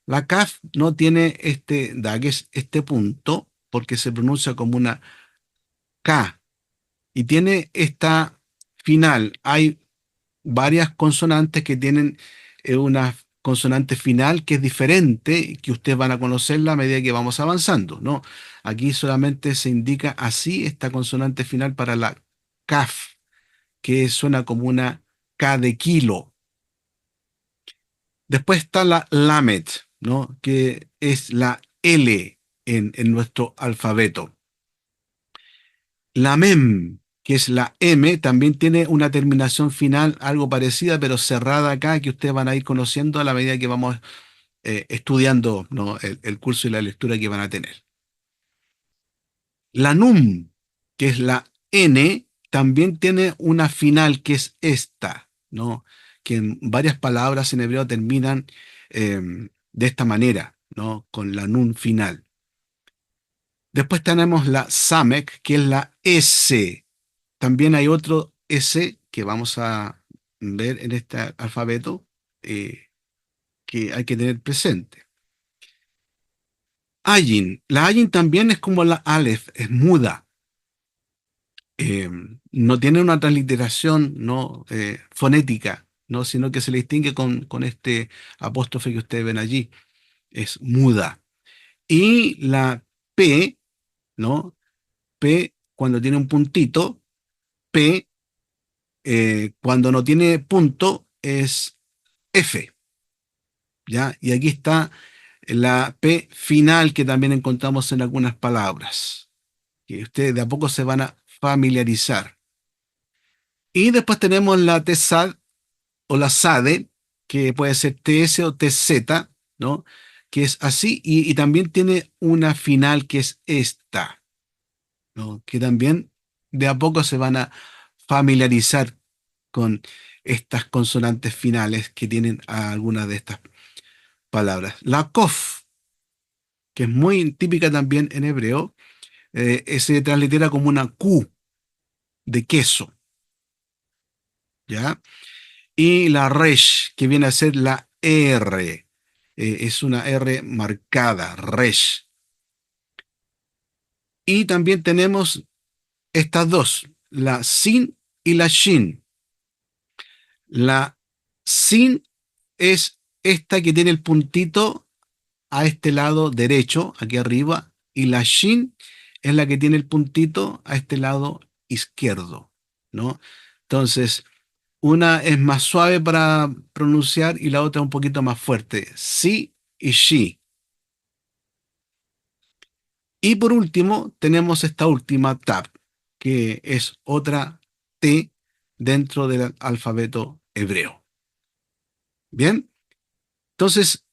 La Kaf no tiene este dagesh, este punto, porque se pronuncia como una K. Y tiene esta final. Hay varias consonantes que tienen una consonante final que es diferente, que ustedes van a conocerla a medida que vamos avanzando, ¿no? Aquí solamente se indica así esta consonante final para la kaf, que suena como una K de kilo. Después está la lamet, ¿no? Que es la L en nuestro alfabeto. La mem, que es la M, también tiene una terminación final algo parecida, pero cerrada acá, que ustedes van a ir conociendo a la medida que vamos estudiando, ¿no? El curso y la lectura que van a tener. La num, que es la N, también tiene una final que es esta, ¿no? Que en varias palabras en hebreo terminan de esta manera, ¿no? Con la nun final. Después tenemos la samek, que es la S. También hay otro S que vamos a ver en este alfabeto eh, que hay que tener presente. Ayin. La Ayin también es como la Aleph, es muda. eh, no tiene una transliteración, ¿no? Fonética, ¿no? Sino que se le distingue con este apóstrofe que ustedes ven allí. Es muda. Y la P, ¿no? P cuando tiene un puntito, P cuando no tiene punto es F, ¿ya? Y aquí está la P final que también encontramos en algunas palabras, que ustedes de a poco se van a familiarizar. Y después tenemos la TSAD o la SADE, que puede ser TS o TZ, ¿no? Que es así, y también tiene una final que es esta, ¿no? Que también de a poco se van a familiarizar con estas consonantes finales que tienen algunas de estas palabras. La kof, que es muy típica también en hebreo, se translitera como una Q de queso, ¿ya? Y la resh, que viene a ser la R, es una R marcada, resh. Y también tenemos estas dos, la sin y la shin. La sin es esta que tiene el puntito a este lado derecho, aquí arriba, y la shin es la que tiene el puntito a este lado izquierdo, ¿no? Entonces, una es más suave para pronunciar y la otra un poquito más fuerte. Si y she. Y por último, tenemos esta última tab, que es otra T dentro del alfabeto hebreo. Bien, entonces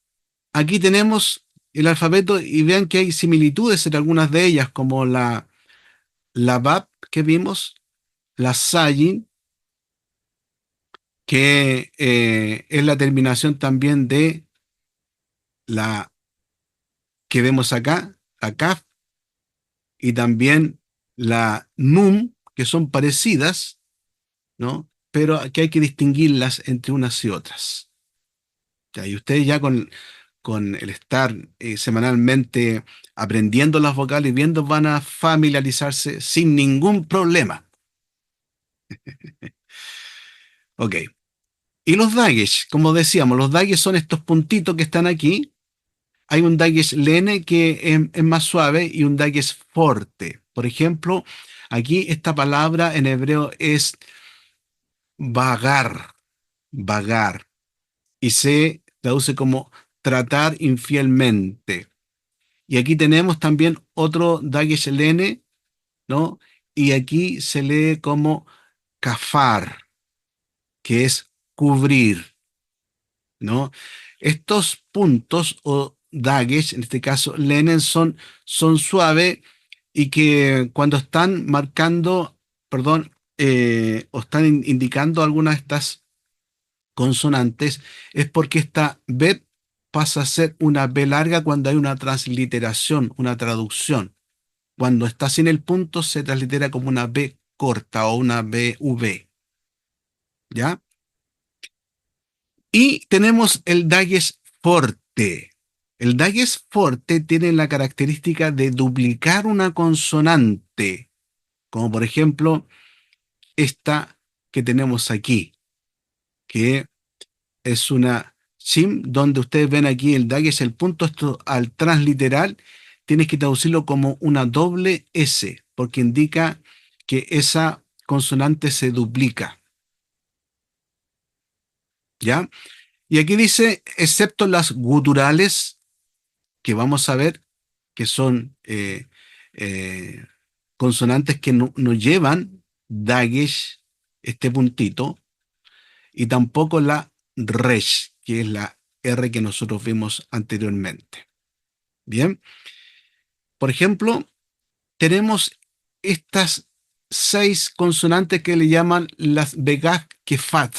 aquí tenemos el alfabeto y vean que hay similitudes en algunas de ellas, como la Bab que vimos, la Sayin, que es la terminación también de la que vemos acá, la Kaf, y también la Num, que son parecidas, ¿no? Pero que hay que distinguirlas entre unas y otras. Ya, y ustedes ya con el estar semanalmente aprendiendo las vocales y viendo, van a familiarizarse sin ningún problema. Ok. Y los dagesh, como decíamos, los dagesh son estos puntitos que están aquí. Hay un dagesh lene que es más suave y un dagesh forte. Por ejemplo, aquí esta palabra en hebreo es vagar, vagar, y se traduce como tratar infielmente. Y aquí tenemos también otro dagesh lene, ¿no? Y aquí se lee como kafar, que es cubrir, ¿no? Estos puntos o dagesh, en este caso lenen, son suaves y que cuando están marcando, perdón, o están indicando algunas de estas consonantes, es porque esta B pasa a ser una B larga cuando hay una transliteración, una traducción. Cuando está sin el punto, se translitera como una B corta o una BV, ¿ya? Y tenemos el dagesh forte. El dagesh forte tiene la característica de duplicar una consonante, como por ejemplo esta que tenemos aquí, que es una shim, donde ustedes ven aquí el dagesh, el punto, esto al transliteral, tienes que traducirlo como una doble S, porque indica que esa consonante se duplica, ¿ya? Y aquí dice, excepto las guturales, que vamos a ver que son eh, consonantes que no llevan dagesh, este puntito, y tampoco la resh, que es la R que nosotros vimos anteriormente. Bien, por ejemplo, tenemos estas 6 consonantes que le llaman las begag kefat,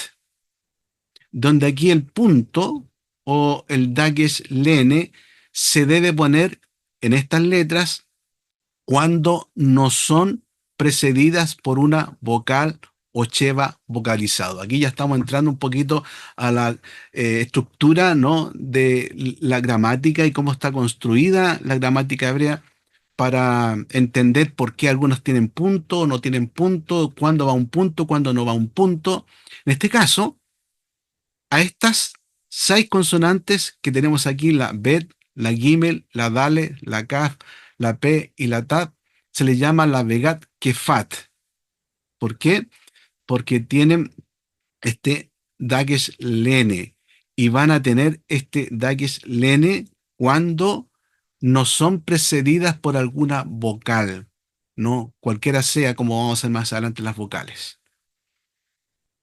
donde aquí el punto o el dagesh lene se debe poner en estas letras cuando no son precedidas por una vocal o cheva vocalizado. Aquí ya estamos entrando un poquito a la estructura, ¿no?, de la gramática y cómo está construida la gramática hebrea, para entender por qué algunos tienen punto o no tienen punto, cuándo va un punto, cuándo no va un punto. En este caso, a estas 6 consonantes que tenemos aquí, la Bet, la Gimel, la Dale, la Kaf, la P y la Tat, se les llama la Begat Kefat. ¿Por qué? Porque tienen este Dagesh Lene y van a tener este Dagesh Lene cuando no son precedidas por alguna vocal, no cualquiera sea, como vamos a ver más adelante las vocales.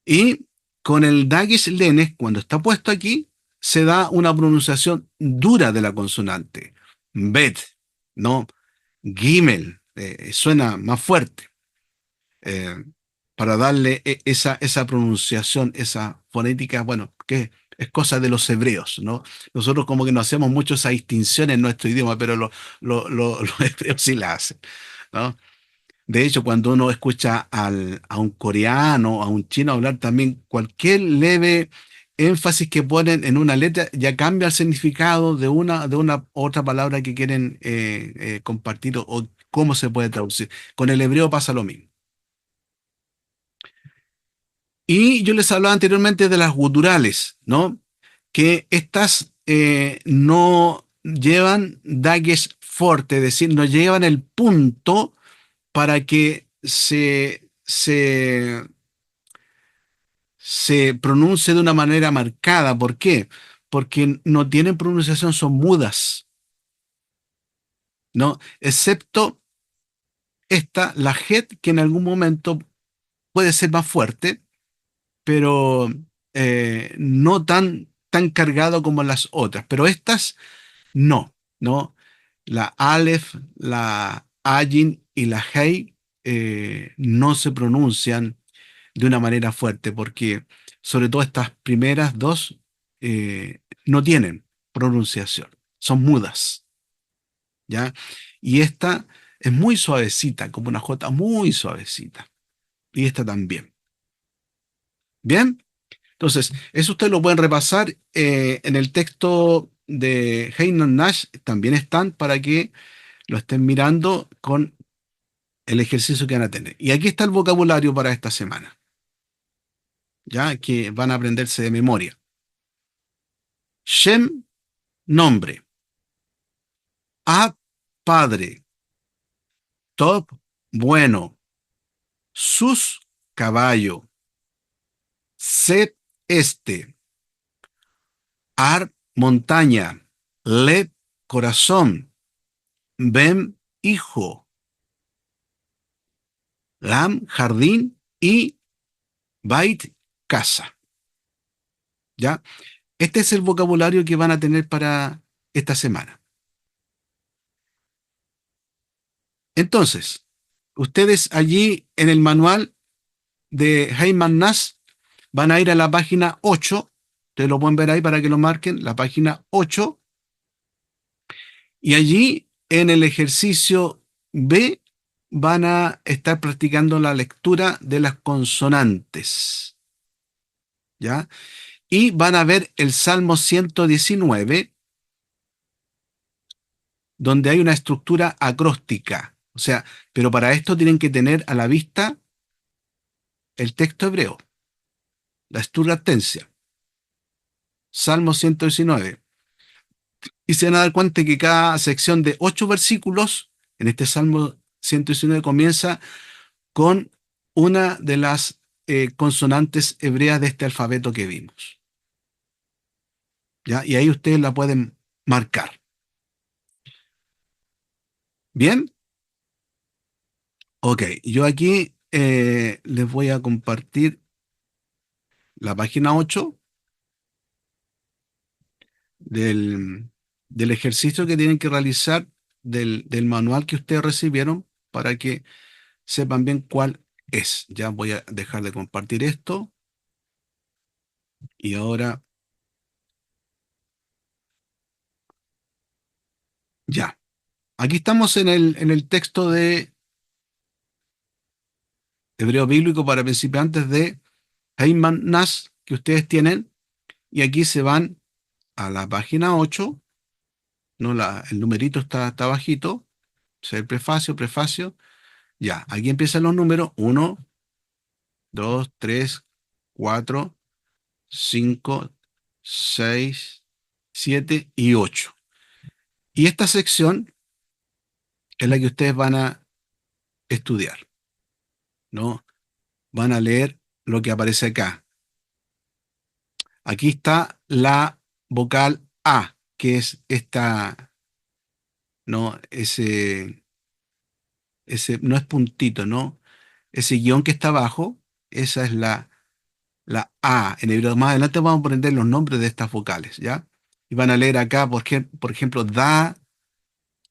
Y con el Dagesh Lene, cuando está puesto aquí, se da una pronunciación dura de la consonante. Bet, ¿no? Gimel, suena más fuerte. eh, para darle esa pronunciación, esa fonética, bueno, que es cosa de los hebreos, ¿no? Nosotros como que no hacemos mucho esa distinción en nuestro idioma, pero los hebreos sí la hacen, ¿no? De hecho, cuando uno escucha a un coreano, a un chino hablar también, cualquier leve énfasis que ponen en una letra ya cambia el significado de una otra palabra que quieren compartir o cómo se puede traducir. Con el hebreo pasa lo mismo. Y yo les hablaba anteriormente de las guturales, ¿no? Que estas no llevan dagues fuerte, es decir, no llevan el punto para que se pronuncie de una manera marcada. ¿Por qué? Porque no tienen pronunciación, son mudas, ¿no? Excepto esta, la het, que en algún momento puede ser más fuerte, pero no tan cargado como las otras. Pero estas no, ¿no? La Aleph, la Ayin y la Hei no se pronuncian de una manera fuerte, porque sobre todo estas primeras dos no tienen pronunciación, son mudas, ¿ya? Y esta es muy suavecita, como una J muy suavecita. Y esta también. ¿Bien? Entonces, eso ustedes lo pueden repasar en el texto de Heyman Nash, también están para que lo estén mirando con el ejercicio que van a tener. Y aquí está el vocabulario para esta semana, ya que van a aprenderse de memoria. Shem, nombre. Ab, padre. Top, bueno. Sus, caballo. Set, este. Ar, montaña. Leb, corazón. Bem, hijo. Lam, jardín. Y bait, casa. ¿Ya? Este es el vocabulario que van a tener para esta semana. Entonces, ustedes allí en el manual de Heyman Nash van a ir a la página 8. Ustedes lo pueden ver ahí para que lo marquen, la página 8. Y allí en el ejercicio B van a estar practicando la lectura de las consonantes, ¿ya? Y van a ver el Salmo 119, donde hay una estructura acróstica. O sea, pero para esto tienen que tener a la vista el texto hebreo, la Esturlatencia, Salmo 119. Y se van a dar cuenta que cada sección de 8 versículos, en este Salmo 119, comienza con una de las consonantes hebreas de este alfabeto que vimos, ¿ya? Y ahí ustedes la pueden marcar. ¿Bien? Ok, yo aquí les voy a compartir la página 8 del ejercicio que tienen que realizar del manual que ustedes recibieron para que sepan bien cuál es. Ya voy a dejar de compartir esto y ahora ya. Aquí estamos en el texto de Hebreo Bíblico para Principiantes de Heyman Nash que ustedes tienen, y aquí se van a la página 8, ¿no? El numerito está bajito, O sea, el prefacio, prefacio. Ya, aquí empiezan los números. 1, 2, 3, 4, 5, 6, 7 y 8. Y esta sección es la que ustedes van a estudiar, ¿no? Van a leer lo que aparece acá. Aquí está la vocal A, que es esta, ¿no? Ese no es puntito, ¿no? Ese guión que está abajo, esa es la A en hebreo. Más adelante vamos a aprender los nombres de estas vocales, ¿ya? Y van a leer acá, por ejemplo, da,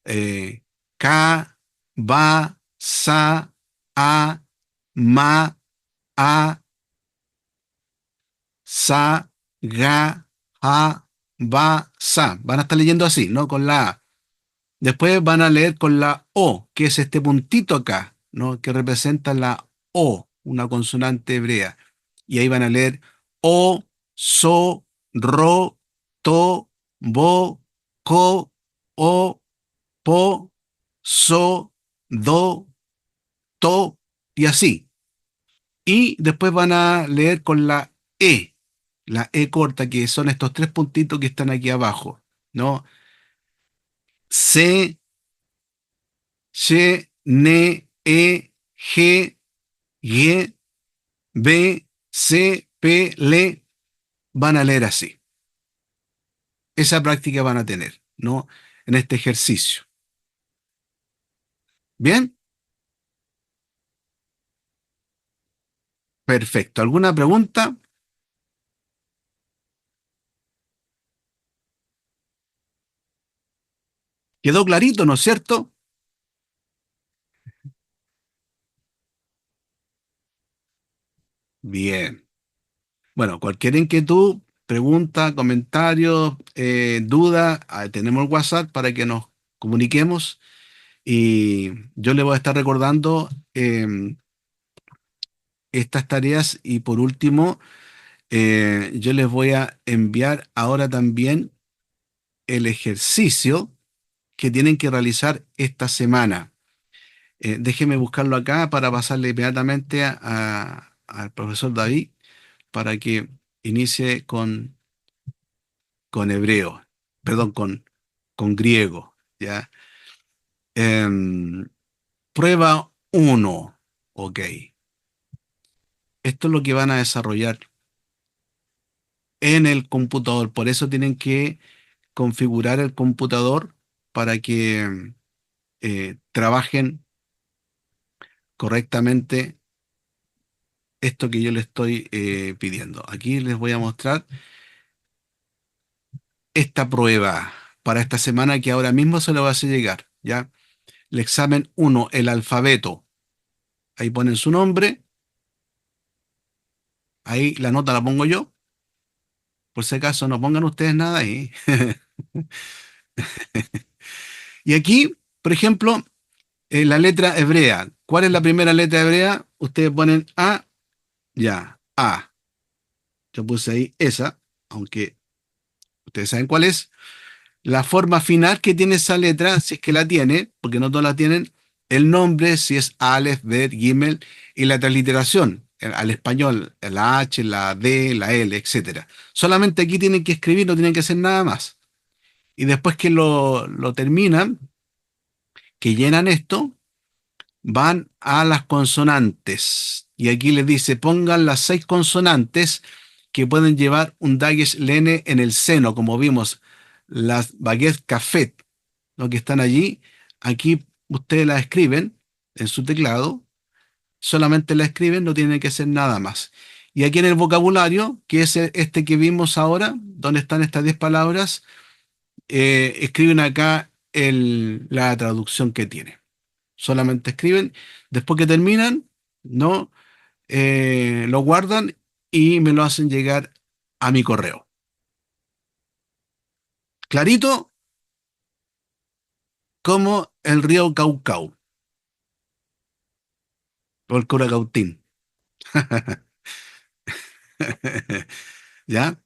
eh, ka, ba, sa, a, ma, a, sa, ga, ha, ba, sa. Van a estar leyendo así, ¿no? Con la A. Después van a leer con la O, que es este puntito acá, ¿no? Que representa la O, una consonante hebrea. Y ahí van a leer O, So, Ro, To, Bo, Co, O, Po, So, Do, To, y así. Y después van a leer con la E corta, que son estos tres puntitos que están aquí abajo, ¿no? Se, She, Ne, E, G, G, B, C, P, Le, van a leer así. Esa práctica van a tener, ¿no? En este ejercicio. ¿Bien? Perfecto. ¿Alguna pregunta? ¿Quedó clarito, no es cierto? Bien. Bueno, cualquier inquietud, pregunta, comentario, duda, tenemos el WhatsApp para que nos comuniquemos y yo le voy a estar recordando estas tareas y por último, yo les voy a enviar ahora también el ejercicio que tienen que realizar esta semana. Déjeme buscarlo acá para pasarle inmediatamente al profesor David para que inicie con hebreo, perdón, con griego, ¿ya? Em, prueba uno, ok. Esto es lo que van a desarrollar en el computador, por eso tienen que configurar el computador para que trabajen correctamente esto que yo les estoy pidiendo. Aquí les voy a mostrar esta prueba para esta semana que ahora mismo se lo va a hacer llegar, ¿ya? El examen uno, el alfabeto. Ahí ponen su nombre, ahí la nota la pongo yo, por si acaso no pongan ustedes nada ahí. Y aquí, por ejemplo, la letra hebrea. ¿Cuál es la primera letra hebrea? Ustedes ponen A, ya, A. Yo puse ahí esa, aunque ustedes saben cuál es. La forma final que tiene esa letra, si es que la tiene, porque no todas la tienen, el nombre, si es Aleph, Bet, Gimel, y la transliteración, al español, la H, la D, la L, etcétera. Solamente aquí tienen que escribir, no tienen que hacer nada más. Y después que lo terminan, que llenan esto, van a las consonantes. Y aquí les dice, pongan las 6 consonantes que pueden llevar un dagesh lene en el seno, como vimos, las baguette café, ¿no? Que están allí. Aquí ustedes la escriben en su teclado, solamente la escriben, no tienen que hacer nada más. Y aquí en el vocabulario, que es este que vimos ahora, donde están estas 10 palabras, escriben acá la traducción que tiene. Solamente escriben, después que terminan, ¿no? Lo guardan y me lo hacen llegar a mi correo. Clarito como el río Caucau o el Curacautín. ¿Ya?